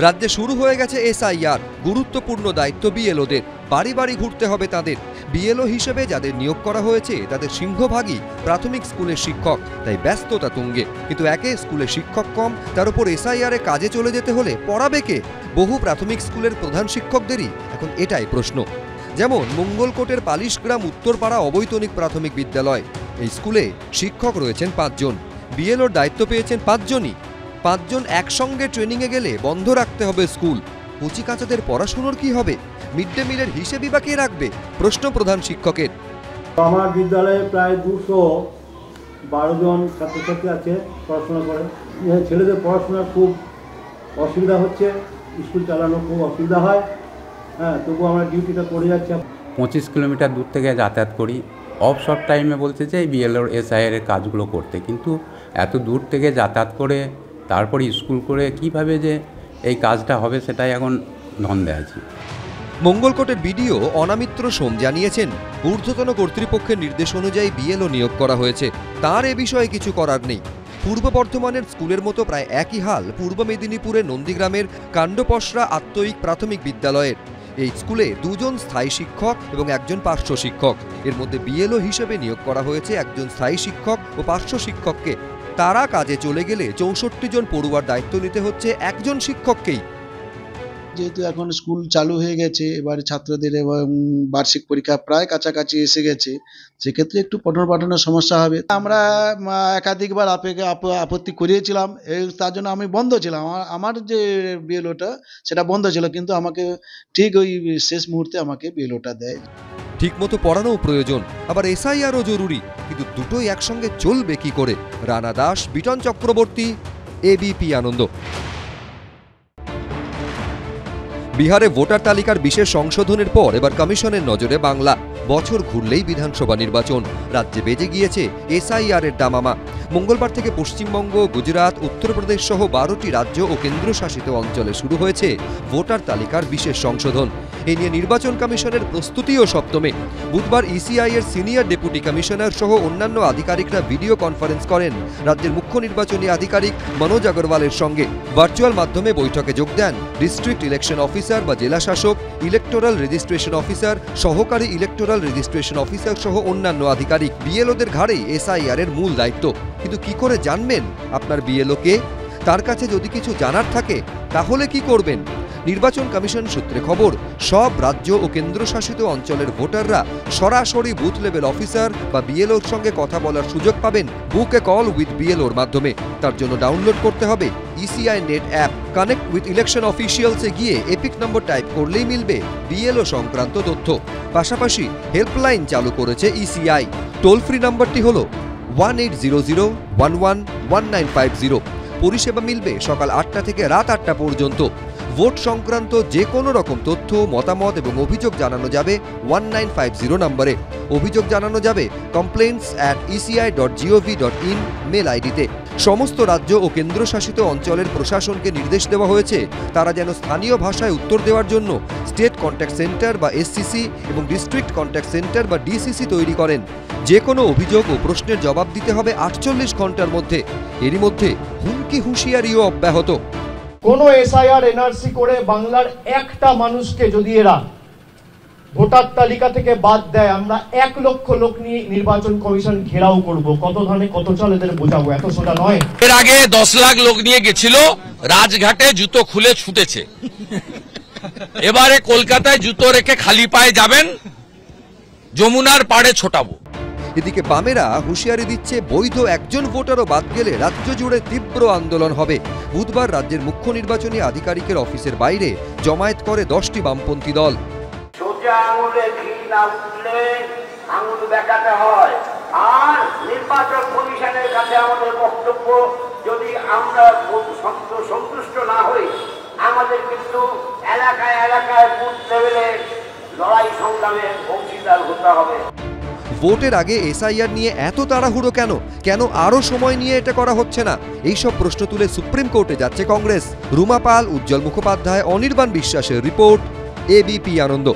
রাজ্যে শুরু হয়ে গেছে এসআইআর। গুরুত্বপূর্ণ দায়িত্ব বিএলওদের। বাড়ি বাড়ি ঘুরতে হবে তাদের। বিএলও হিসেবে যাদের নিয়োগ করা হয়েছে তাদের সিংহভাগই প্রাথমিক স্কুলের শিক্ষক, তাই ব্যস্ততা তুঙ্গে। কিন্তু একে স্কুলে শিক্ষক কম, তার উপর এসআইআর এ কাজে চলে যেতে হলে পড়াবে কে? বহু প্রাথমিক স্কুলের প্রধান শিক্ষকদেরই এখন এটাই প্রশ্ন। যেমন মঙ্গলকোটের পালিশগ্রাম উত্তরপাড়া অবৈতনিক প্রাথমিক বিদ্যালয়। এই স্কুলে শিক্ষক রয়েছেন ৫ জন, বিএলওর দায়িত্ব পেয়েছেন ৫ জনই। ৫ জন একসঙ্গে ট্রেনিংয়ে গেলে বন্ধ রাখতে হবে স্কুল। কচিকাচাদের পড়াশুনোর কি হবে? মিড ডে মিলের হিসেবই বা কে রাখবে? প্রশ্ন প্রধান শিক্ষকের। আমার বিদ্যালয়ে প্রায় 212 জন ছাত্রছাত্রী আছে, পড়াশোনা করে। ছেলেদের পড়াশোনার খুব অসুবিধা হচ্ছে, স্কুল চালানো খুব অসুবিধা হয়। তবু আমরা ডিউটিটা করে যাচ্ছি। 25 কিলোমিটার দূর থেকে যাতায়াত করি। অবসর টাইমে বলতে চাই বিএলওর এসআইআর এর কাজগুলো করতে, কিন্তু এত দূর থেকে যাতায়াত করে তারপরে স্কুল করে কিভাবে যে এই কাজটা হবে সেটাই এখন ধন্দে আছি। মঙ্গলকোটের বিডিও অনামিত্র সোম জানিয়েছেন, ঊর্ধ্বতন কর্তৃপক্ষের নির্দেশ অনুযায়ী বিএলও নিয়োগ করা হয়েছে, তার এ বিষয়ে কিছু করার নেই। পূর্ব বর্ধমানের স্কুলের মতো প্রায় একই হাল পূর্ব মেদিনীপুরের নন্দীগ্রামের কাণ্ডপসরা আত্ময়িক প্রাথমিক বিদ্যালয়ের। এই স্কুলে 2 জন স্থায়ী শিক্ষক এবং 1 জন পার্শ্ব শিক্ষক। এর মধ্যে বিএলও হিসেবে নিয়োগ করা হয়েছে 1 জন স্থায়ী শিক্ষক ও পার্শ্ব শিক্ষককে। তারা কাজে চলে গেলে 64 জন পড়ুয়ার দায়িত্ব নিতে হচ্ছে 1 জন শিক্ষককেই। যেহেতু এখন স্কুল চালু হয়ে গেছে, এবারে ছাত্রদের এবং বার্ষিক পরীক্ষা প্রায় কাছাকাছি এসে গেছে, সেক্ষেত্রে একটু পঠন পাঠনের সমস্যা হবে। আমরা একাধিকবার আপত্তি করিয়েছিলাম, তার জন্য আমি বন্ধ ছিলাম। আমার যে বিএলওটা সেটা বন্ধ ছিল, কিন্তু আমাকে ঠিক ওই শেষ মুহূর্তে আমাকে বিএলওটা দেয়। ঠিকমতো পড়ানোও প্রয়োজন, আবার এসআইআরও জরুরি, কিন্তু দুটোই একসঙ্গে চলবে কি করে? রানা দাস, বিটন চক্রবর্তী, এবিপি আনন্দ। বিহারে ভোটার তালিকার বিশেষ সংশোধনের পর এবার কমিশনের নজরে বাংলা। বছর ঘুরলেই বিধানসভা নির্বাচন, রাজ্যে বেজে গিয়েছে এসআইআর এর দামামা। মঙ্গলবার থেকে পশ্চিমবঙ্গ, গুজরাট, উত্তরপ্রদেশ সহ 12টি রাজ্য ও কেন্দ্রশাসিত অঞ্চলে শুরু হয়েছে ভোটার তালিকার বিশেষ সংশোধন। এ নিয়ে নির্বাচন কমিশনের প্রস্তুতিও সপ্তমে। বুধবার ইসিআই এর সিনিয়র ডেপুটি কমিশনার সহ অন্যান্য আধিকারিকরা ভিডিও কনফারেন্স করেন রাজ্যের মুখ্য নির্বাচনী আধিকারিক মনোজ আগরওয়ালের সঙ্গে। ভার্চুয়াল মাধ্যমে বৈঠকে যোগ দেন ডিস্ট্রিক্ট ইলেকশন অফিসার বা জেলা শাসক, ইলেকটোরাল রেজিস্ট্রেশন অফিসার, সহকারী ইলেকটোরাল রেজিস্ট্রেশন অফিসার সহ অন্যান্য আধিকারিক। বিএলওদের ঘাড়েই এসআইআর এর মূল দায়িত্ব। কিন্তু কি করে জানবেন আপনার বিএলও কে? তার কাছে যদি কিছু জানার থাকে তাহলে কি করবেন? নির্বাচন কমিশন সূত্রে খবর, সব রাজ্য ও কেন্দ্রশাসিত অঞ্চলের ভোটাররা সরাসরি বুথ লেভেল অফিসার বা বিএলওর সঙ্গে কথা বলার সুযোগ পাবেন বুক এ কল উইথ বিএলওর মাধ্যমে। তার জন্য ডাউনলোড করতে হবে ECI net app. Connect with election অফিসিয়ালসে গিয়ে এপিক নম্বর টাইপ করলেই মিলবে বিএলও সংক্রান্ত তথ্য। পাশাপাশি হেল্পলাইন চালু করেছে ইসিআই। টোল ফ্রি নম্বরটি হল 1800111950। পরিষেবা মিলবে সকাল 8টা থেকে রাত 8টা পর্যন্ত। ভোট সংক্রান্ত যে কোনো রকম তথ্য, মতামত এবং অভিযোগ জানানো যাবে 1950 নম্বরে। অভিযোগ জানানো যাবে complaints@eci.gov.in মেল আইডিতে। সমস্ত রাজ্য ও কেন্দ্রশাসিত অঞ্চলের প্রশাসনকে নির্দেশ দেওয়া হয়েছে তারা যেন স্থানীয় ভাষায় উত্তর দেওয়ার জন্য স্টেট কন্ট্যাক্ট সেন্টার বা এসসিসি এবং ডিস্ট্রিক্ট কন্ট্যাক্ট সেন্টার বা ডিসিসি তৈরি করেন। যে কোনো অভিযোগ ও প্রশ্নের জবাব দিতে হবে 48 ঘন্টার মধ্যে। এরই মধ্যে হুমকি হুঁশিয়ারিও অব্যাহত। কোনো এসআইআর এনআরসি করে বাংলার একটা মানুষকে যদি এরা ভোটার তালিকা থেকে বাদ দেয়, আমরা 1 লক্ষ লোক নিয়ে নির্বাচন কমিশন ঘেরাও করব। কত ধানে কত চাল এদের বোঝাবো, এত সোজা নয়। এর আগে 10 লাখ লোক নিয়ে গেছিল, রাজঘাটে জুতো খুলে ছুটেছে। এবারে কলকাতায় জুতো রেখে খালি পায়ে যাবেন, যমুনার পাড়ে ছোটাবো। এদিকে বামেরা হুঁশিয়ারি দিচ্ছে, বৈধ 1 জন ভোটারও বাদ গেলে রাজ্য জুড়ে তীব্র আন্দোলন হবে। বুধবার রাজ্যের মুখ্য নির্বাচনী আধিকারিকের অফিসের বাইরে জমায়েত করে 10টি বামপন্থী দল। সোজা আঙুলে ঘি না উঠলে আঙুল দেখাতে হয়। আর নির্বাচন কমিশনের কাছে আমাদের বক্তব্য, যদি আমরা সন্তুষ্ট না হই, আমাদের কিন্তু এলাকায় এলাকায় বুথ লেভেলে লড়াই সংগ্রামের অংশীদার হতে হবে। ভোটের আগে এসআইআর নিয়ে এত তাড়াহুড়ো কেন? কেন আরও সময় নিয়ে এটা করা হচ্ছে না? এইসব প্রশ্ন তুলে সুপ্রিম কোর্টে যাচ্ছে কংগ্রেস। রুমা পাল, উজ্জ্বল মুখোপাধ্যায়, অনির্বাণ বিশ্বাসের রিপোর্ট, এবিপি আনন্দ।